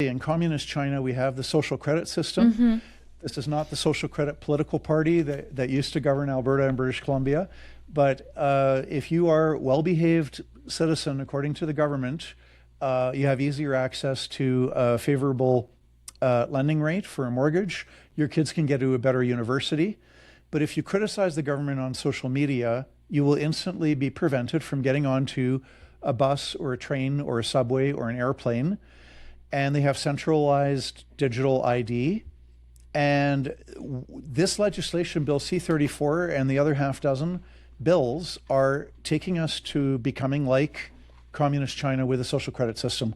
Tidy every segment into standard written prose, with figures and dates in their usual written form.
In communist China, we have the social credit system. This is not the social credit political party that used to govern Alberta and British Columbia. But if you are a well-behaved citizen, according to the government, you have easier access to a favorable lending rate for a mortgage. Your kids can get to a better university. But if you criticize the government on social media, you will instantly be prevented from getting onto a bus or a train or a subway or an airplane. And they have centralized digital ID. And this legislation, Bill C-34, and the other half dozen bills are taking us to becoming like communist China with a social credit system.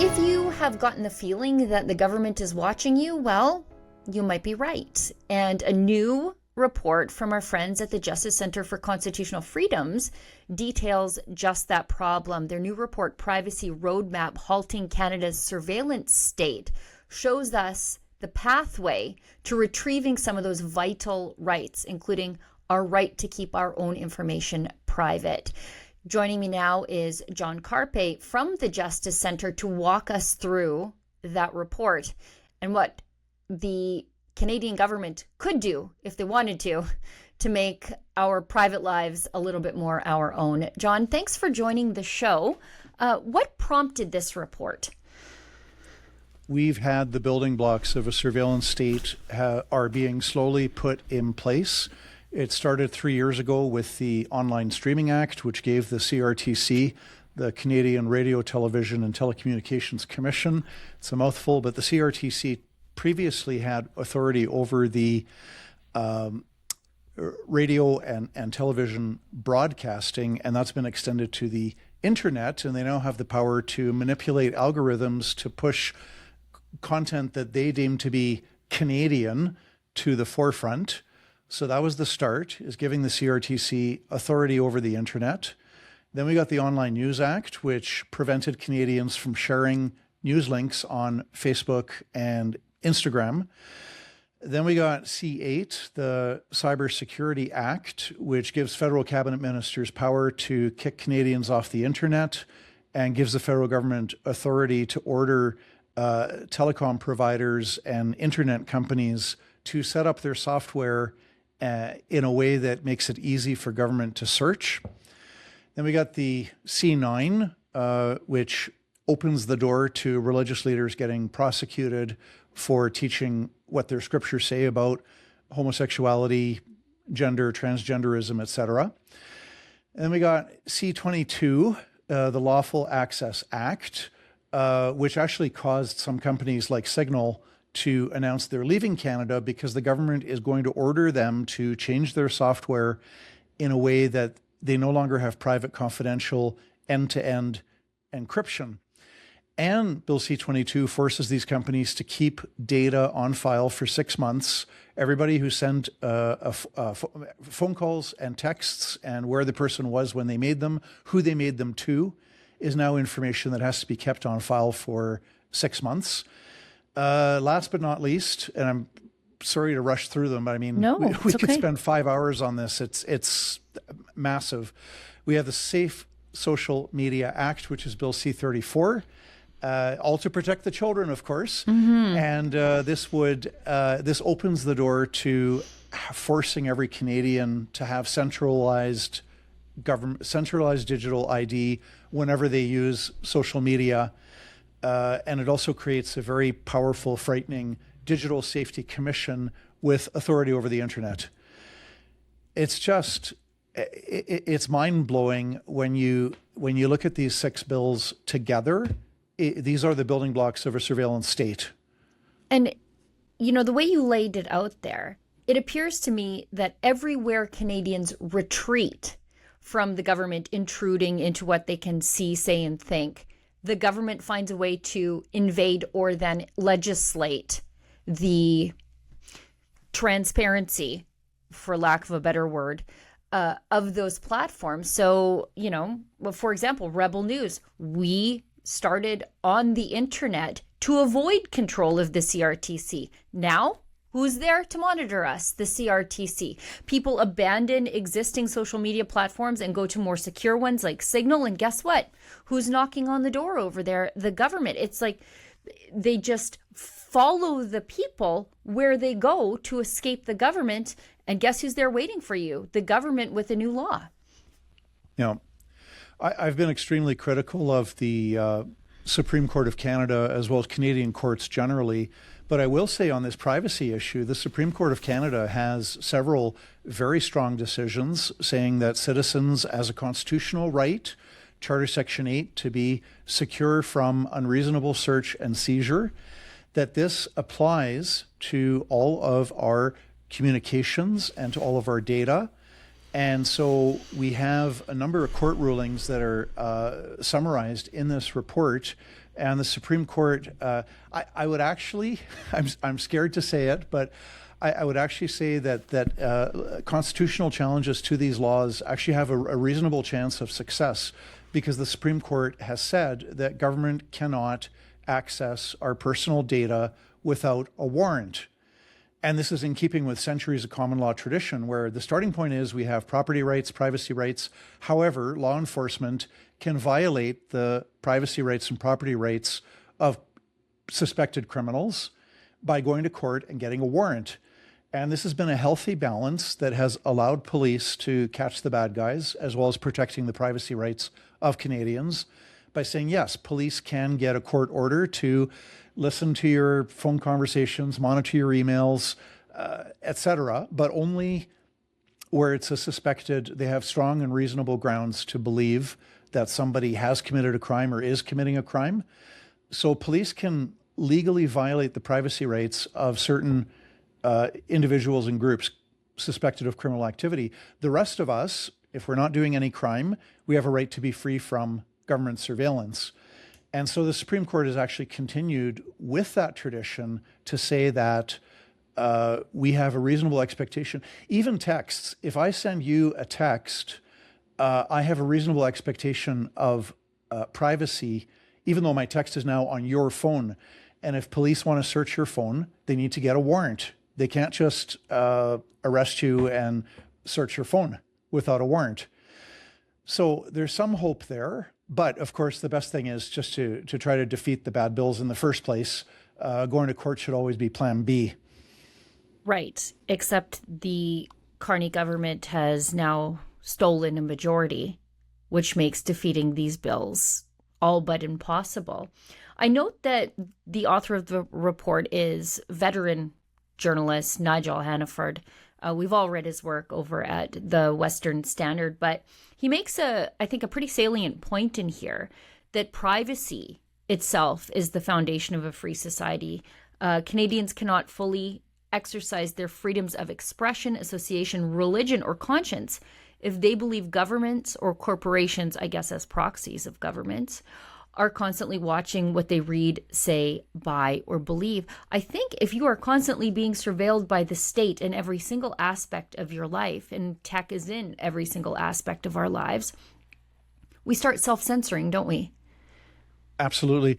If you have gotten the feeling that the government is watching you, well, you might be right. And a new report from our friends at the Justice Center for Constitutional Freedoms details just that problem. Their new report, Privacy Roadmap Halting Canada's Surveillance State, shows us the pathway to retrieving some of those vital rights, including our right to keep our own information private. Joining me now is John Carpe from the Justice Center to walk us through that report and what the Canadian government could do, if they wanted to make our private lives a little bit more our own. John, thanks for joining the show. What prompted this report? We've had the building blocks of a surveillance state are being slowly put in place. It started 3 years ago with the Online Streaming Act, which gave the CRTC, the Canadian Radio, Television and Telecommunications Commission. It's a mouthful, but the CRTC previously had authority over the radio and television broadcasting, and that's been extended to the internet, and they now have the power to manipulate algorithms to push content that they deem to be Canadian to the forefront. So that was the start, is giving the CRTC authority over the internet. Then we got the Online News Act, which prevented Canadians from sharing news links on Facebook and Instagram. Then we got C8, the Cybersecurity Act, which gives federal cabinet ministers power to kick Canadians off the internet and gives the federal government authority to order telecom providers and internet companies to set up their software in a way that makes it easy for government to search. Then we got the C9, which opens the door to religious leaders getting prosecuted for teaching what their scriptures say about homosexuality, gender, transgenderism, etc. And then we got C22, the Lawful Access Act, which actually caused some companies like Signal to announce they're leaving Canada because the government is going to order them to change their software in a way that they no longer have private, confidential, end-to-end encryption. And Bill C-22 forces these companies to keep data on file for 6 months. Everybody who sent phone calls and texts and where the person was when they made them, who they made them to, is now information that has to be kept on file for 6 months. Last but not least, and I'm sorry to rush through them, but I mean, we could spend 5 hours on this. It's massive. We have the Safe Social Media Act, which is Bill C-34. All to protect the children, of course. And this opens the door to forcing every Canadian to have centralized digital ID whenever they use social media. And it also creates a very powerful, frightening digital safety commission with authority over the internet. It's just, it's mind-blowing when you look at these 6 bills together. These are the building blocks of a surveillance state. And, you know, the way you laid it out there, it appears to me that everywhere Canadians retreat from the government intruding into what they can see, say, and think, the government finds a way to invade or then legislate the transparency, for lack of a better word, of those platforms. So, you know, for example, Rebel News, we started on the internet to avoid control of the CRTC. Now Who's there to monitor us? The CRTC. People abandon existing social media platforms and go to more secure ones like Signal. And guess what? Who's knocking on the door over there? The government. It's like they just follow the people where they go to escape the government. And guess who's there waiting for you? The government with a new law. I've been extremely critical of the Supreme Court of Canada as well as Canadian courts generally. But I will say on this privacy issue, the Supreme Court of Canada has several very strong decisions saying that citizens, as a constitutional right, Charter Section 8, to be secure from unreasonable search and seizure, that this applies to all of our communications and to all of our data. And so we have a number of court rulings that are summarized in this report. And the Supreme Court, I would actually, I'm scared to say it, but I would actually say that constitutional challenges to these laws actually have a reasonable chance of success, because the Supreme Court has said that government cannot access our personal data without a warrant. And this is in keeping with centuries of common law tradition, where the starting point is we have property rights, privacy rights. However, law enforcement can violate the privacy rights and property rights of suspected criminals by going to court and getting a warrant. And this has been a healthy balance that has allowed police to catch the bad guys, as well as protecting the privacy rights of Canadians by saying, yes, police can get a court order to listen to your phone conversations, monitor your emails, etc., but only where it's a suspected, they have strong and reasonable grounds to believe that somebody has committed a crime or is committing a crime. So police can legally violate the privacy rights of certain individuals and groups suspected of criminal activity. The rest of us, if we're not doing any crime, we have a right to be free from government surveillance. And so the Supreme Court has actually continued with that tradition to say that we have a reasonable expectation. Even texts, if I send you a text, I have a reasonable expectation of privacy, even though my text is now on your phone. And if police want to search your phone, they need to get a warrant. They can't just arrest you and search your phone without a warrant. So there's some hope there. But of course, the best thing is just to try to defeat the bad bills in the first place. Going to court should always be plan B. Right. Except the Carney government has now stolen a majority, which makes defeating these bills all but impossible. I note that the author of the report is veteran journalist Nigel Hannaford. We've all read his work over at the Western Standard, but he makes I think a pretty salient point in here that privacy itself is the foundation of a free society. Canadians cannot fully exercise their freedoms of expression, association, religion, or conscience if they believe governments or corporations, I guess as proxies of governments, are constantly watching what they read, say, buy, or believe. I think if you are constantly being surveilled by the state in every single aspect of your life, and tech is in every single aspect of our lives, we start self-censoring, don't we? Absolutely.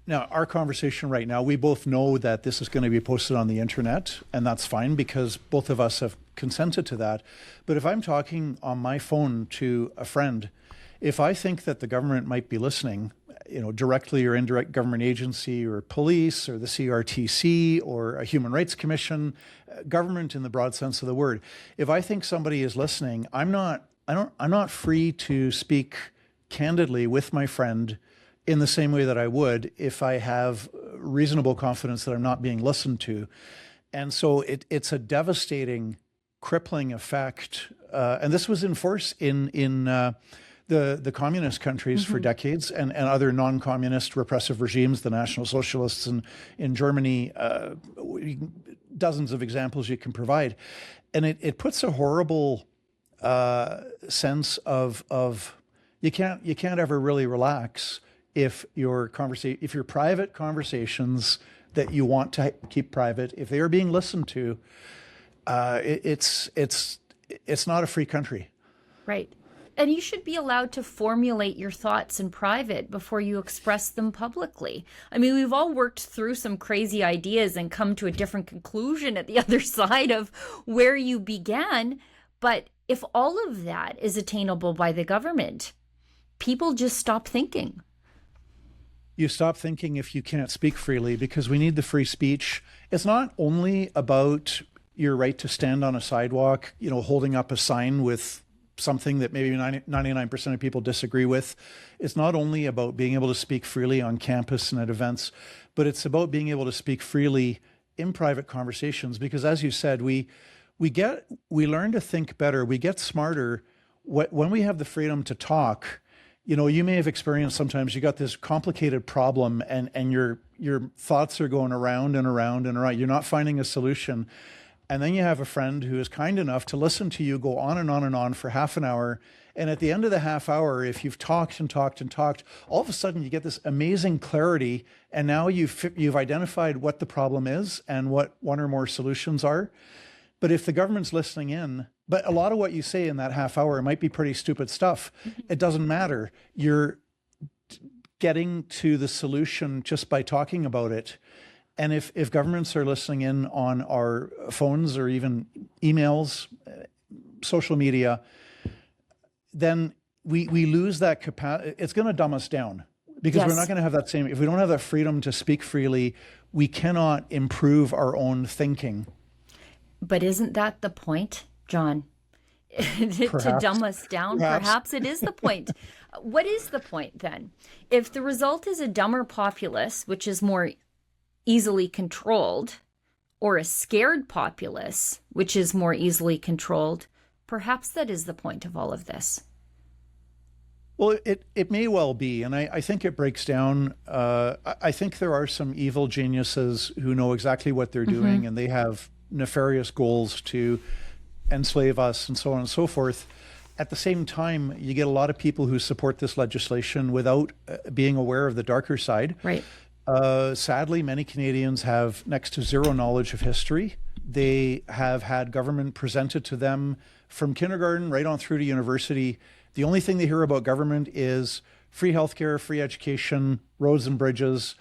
Now, our conversation right now, we both know that this is going to be posted on the internet, and that's fine because both of us have consented to that. But if I'm talking on my phone to a friend, if I think that the government might be listening, directly or indirect government agency or police or the CRTC or a Human Rights Commission, government in the broad sense of the word, if I think somebody is listening, I'm not free to speak candidly with my friend in the same way that I would if I have reasonable confidence that I'm not being listened to. And so it's a devastating, crippling effect. And this was in force in the communist countries for decades and other non-communist repressive regimes, the National Socialists in Germany, dozens of examples you can provide. And it puts a horrible sense of you can't ever really relax if your private conversations that you want to keep private, if they are being listened to, it's not a free country. Right. And you should be allowed to formulate your thoughts in private before you express them publicly. I mean, we've all worked through some crazy ideas and come to a different conclusion at the other side of where you began. But if all of that is attainable by the government, people just stop thinking. You stop thinking if you can't speak freely, because we need the free speech. It's not only about your right to stand on a sidewalk, holding up a sign with something that maybe 99% of people disagree with. It's not only about being able to speak freely on campus and at events, but it's about being able to speak freely in private conversations. Because as you said, we learn to think better. We get smarter when we have the freedom to talk. You may have experienced sometimes you got this complicated problem and your thoughts are going around and around and around. You're not finding a solution. And then you have a friend who is kind enough to listen to you go on and on and on for half an hour. And at the end of the half hour, if you've talked and talked and talked, all of a sudden you get this amazing clarity. And now you've identified what the problem is and what one or more solutions are. But if the government's listening in, but a lot of what you say in that half hour might be pretty stupid stuff. It doesn't matter. You're getting to the solution just by talking about it. And if governments are listening in on our phones or even emails, social media, then we lose that capacity. It's going to dumb us down, because Yes. we're not going to have that same, if we don't have that freedom to speak freely, we cannot improve our own thinking. But isn't that the point, John? To Perhaps. dumb us down? Perhaps it is the point. What is the point then? If the result is a dumber populace, which is more easily controlled, or a scared populace, which is more easily controlled, perhaps that is the point of all of this. Well, it may well be. And I think it breaks down. I think there are some evil geniuses who know exactly what they're doing, and they have nefarious goals to enslave us and so on and so forth. At the same time, you get a lot of people who support this legislation without being aware of the darker side. Right. Sadly, many Canadians have next to zero knowledge of history. They have had government presented to them from kindergarten right on through to university. The only thing they hear about government is free healthcare, free education, roads and bridges.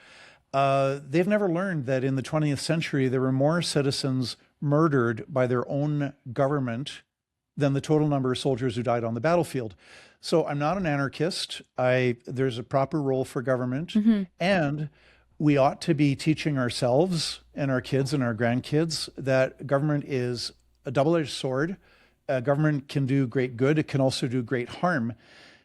They've never learned that in the 20th century, there were more citizens murdered by their own government than the total number of soldiers who died on the battlefield. So I'm not an anarchist. There's a proper role for government, and we ought to be teaching ourselves and our kids and our grandkids that government is a double-edged sword. Government can do great good. It can also do great harm.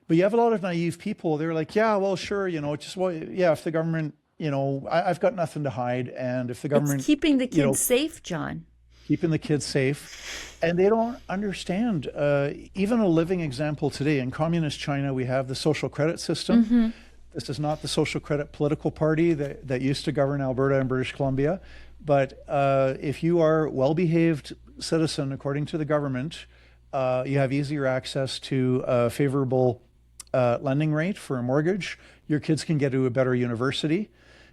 But you have a lot of naive people. They're like, yeah, well, sure, if the government, I've got nothing to hide. And if the government... It's keeping the kids safe, John. Keeping the kids safe. And they don't understand. Even a living example today, in communist China, we have the social credit system. This is not the social credit political party that used to govern Alberta and British Columbia. But if you are a well-behaved citizen, according to the government, you have easier access to a favorable lending rate for a mortgage. Your kids can get to a better university.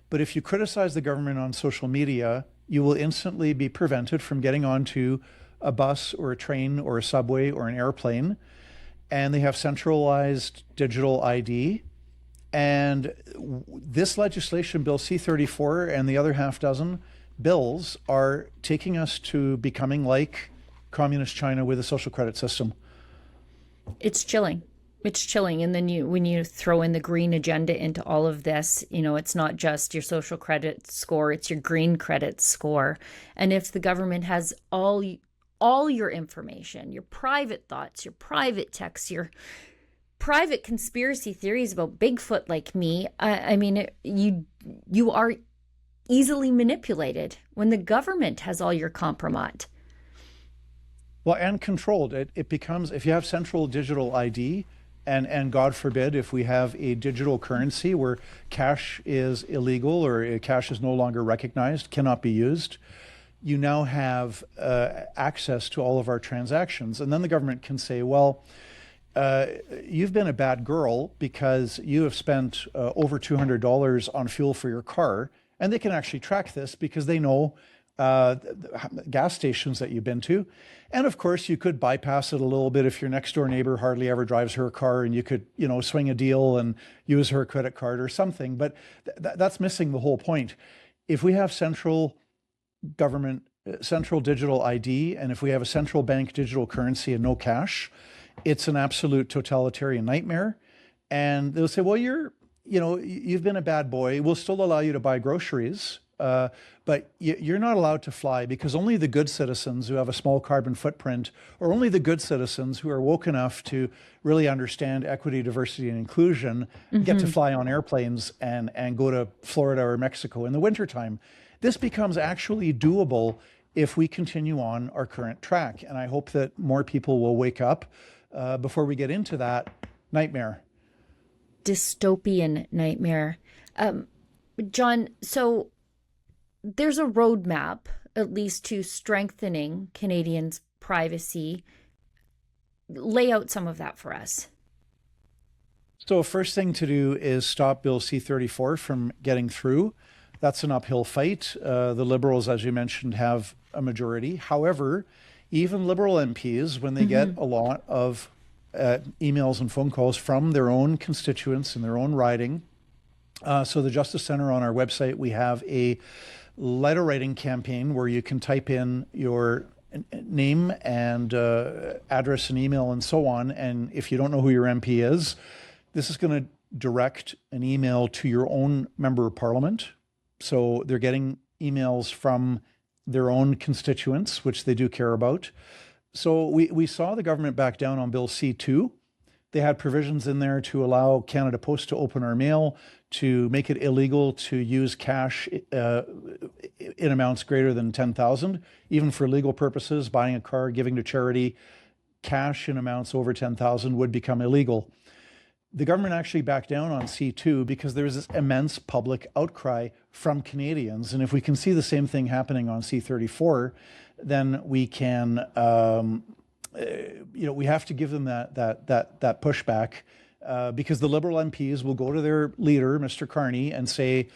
But if you criticize the government on social media, you will instantly be prevented from getting onto a bus or a train or a subway or an airplane. And they have centralized digital ID. And this legislation, Bill C-34, and the other half dozen bills are taking us to becoming like communist China with a social credit system. It's chilling. It's chilling. And then when you throw in the green agenda into all of this, it's not just your social credit score, it's your green credit score. And if the government has all your information, your private thoughts, your private texts, your private conspiracy theories about Bigfoot like me, you are easily manipulated when the government has all your compromise. Well, and controlled. It becomes, if you have central digital ID, and God forbid, if we have a digital currency where cash is illegal or cash is no longer recognized, cannot be used, you now have access to all of our transactions. And then the government can say, well, you've been a bad girl because you have spent over $200 on fuel for your car. And they can actually track this because they know gas stations that you've been to. And of course, you could bypass it a little bit if your next door neighbor hardly ever drives her car, and you could, swing a deal and use her credit card or something. But that's missing the whole point. If we have central government, central digital ID, and if we have a central bank digital currency and no cash, it's an absolute totalitarian nightmare. And they'll say, well, you've been a bad boy. We'll still allow you to buy groceries. But you're not allowed to fly, because only the good citizens who have a small carbon footprint, or only the good citizens who are woke enough to really understand equity, diversity, and inclusion, get to fly on airplanes and go to Florida or Mexico in the wintertime. This becomes actually doable if we continue on our current track. And I hope that more people will wake up before we get into that nightmare. Dystopian nightmare. John, so there's a roadmap, at least, to strengthening Canadians' privacy. Lay out some of that for us. So first thing to do is stop Bill C-34 from getting through. That's an uphill fight. The Liberals, as you mentioned, have a majority. However, even Liberal MPs, when they get a lot of emails and phone calls from their own constituents in their own riding, so the Justice Centre, on our website, we have a letter writing campaign where you can type in your name and address and email and so on. And if you don't know who your MP is, this is going to direct an email to your own member of parliament. So they're getting emails from their own constituents, which they do care about. So we saw the government back down on Bill C-2. They had provisions in there to allow Canada Post to open our mail, to make it illegal to use cash in amounts greater than $10,000, even for legal purposes. Buying a car, giving to charity, cash in amounts over $10,000 would become illegal. The government actually backed down on C2 because there was this immense public outcry from Canadians. And if we can see the same thing happening on C34, then we can, we have to give them that pushback. Because the Liberal MPs will go to their leader, Mr. Carney, and say,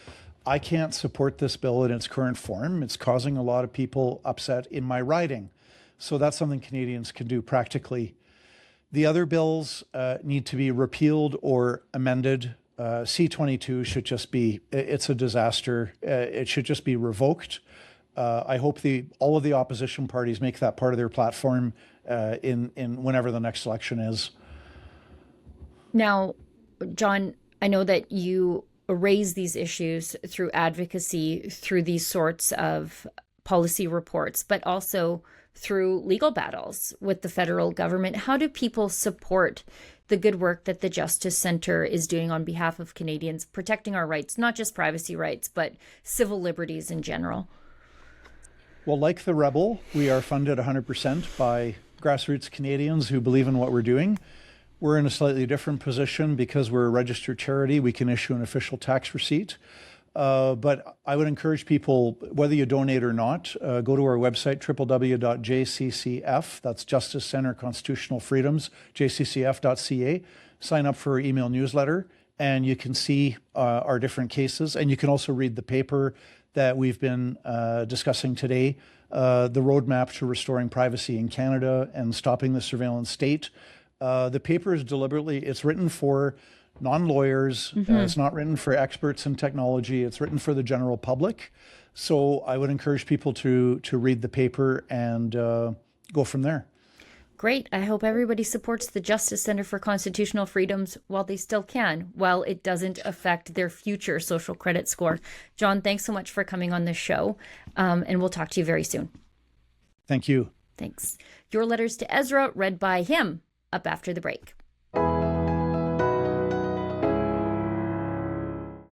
I can't support this bill in its current form. It's causing a lot of people upset in my riding. So that's something Canadians can do practically. The other bills need to be repealed or amended. C-22 should just be, it's a disaster. It should just be revoked. I hope all of the opposition parties make that part of their platform in whenever the next election is. Now, John, I know that you raise these issues through advocacy, through these sorts of policy reports, but also through legal battles with the federal government. How do people support the good work that the Justice Centre is doing on behalf of Canadians, protecting our rights, not just privacy rights, but civil liberties in general? Well, like the Rebel, we are funded 100% by grassroots Canadians who believe in what we're doing. We're in a slightly different position because we're a registered charity. We can issue an official tax receipt. But I would encourage people, whether you donate or not, go to our website, www.jccf, that's Justice Centre Constitutional Freedoms, jccf.ca. Sign up for our email newsletter, and you can see our different cases. And you can also read the paper that we've been discussing today, the roadmap to restoring privacy in Canada and stopping the surveillance state. The paper is it's written for non-lawyers. It's not written for experts in technology. It's written for the general public. So I would encourage people to read the paper and go from there. Great. I hope everybody supports the Justice Centre for Constitutional Freedoms while they still can, while it doesn't affect their future social credit score. John, thanks so much for coming on this show, and we'll talk to you very soon. Thank you. Thanks. Your letters to Ezra, read by him, up after the break.